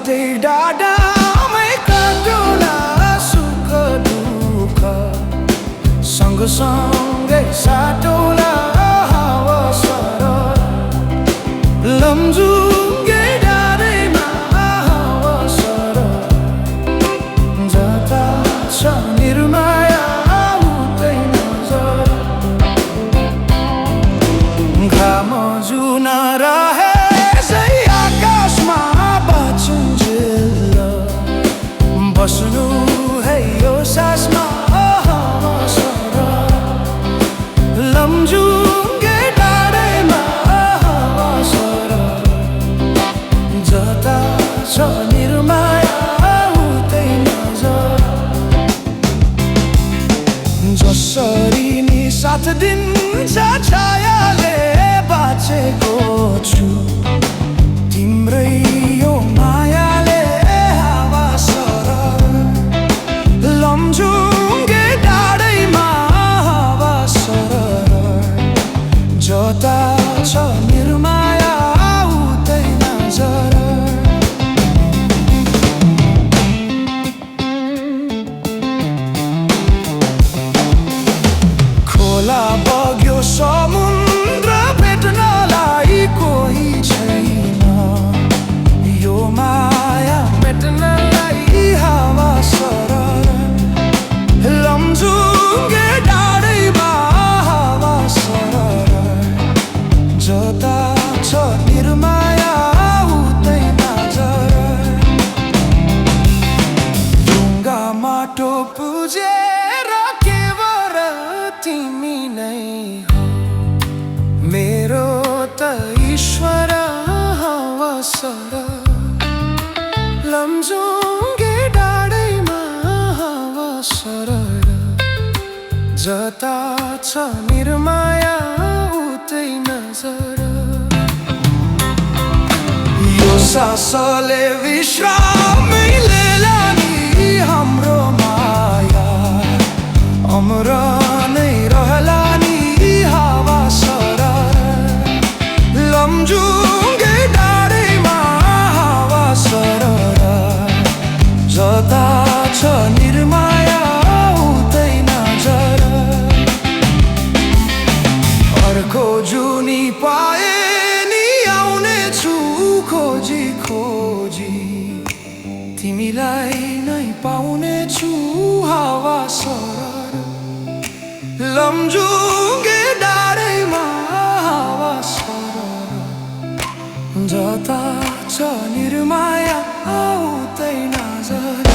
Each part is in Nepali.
झट्टै डाँडामै काटुला सुख दुःख सँगसँगै साटौला हावा सरर लमजुङ्गे डाँडैमा हावा सरर जता छ निर्माया उतै नजर घाम जुन रहे बस्नु है यो सासमा हावा सरर लमजुङ्गे डाँडैमा हावा सरर जता छ निर्माया उतै नजर जसरी नि साथ दिन्छ छायाले बाँचेको छु तिम्रै यो मायाले लमजुङ्गे डाँडैमा हावा सरर जता छ निर्माया उतै नजर खोला बग्यो समुद्र भेट्नलाई कोही छैन यो माया मेट्नलाई हावा सरर लमजुङ्गे डाँडैमा हावा सरर जता छ निर्माया उतै नजर ढुङ्गा माटो पुजेर केवल तिमी नै हो मेरो त ईश्वर हावा सरर लमजुङ्गे डाँडैमा हावा सरर जता छ निर्माया उतै नजर यो सासले विश्रामै लिएला नि हाम्रो माया अमर नै रहला नि हावा सरर लमजुङ्गे डाँडैमा हावा सरर जता छ निर्माया उतै नजर अर्को जुनी पाए नि आउने छु खोजी खोजी तिमीलाई नै पाउने छु हावा सरर लमजुङ्गे डाँडैमा हावा सरर जता छ निर्माया उतै नजर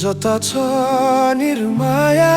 जता छ निर्माया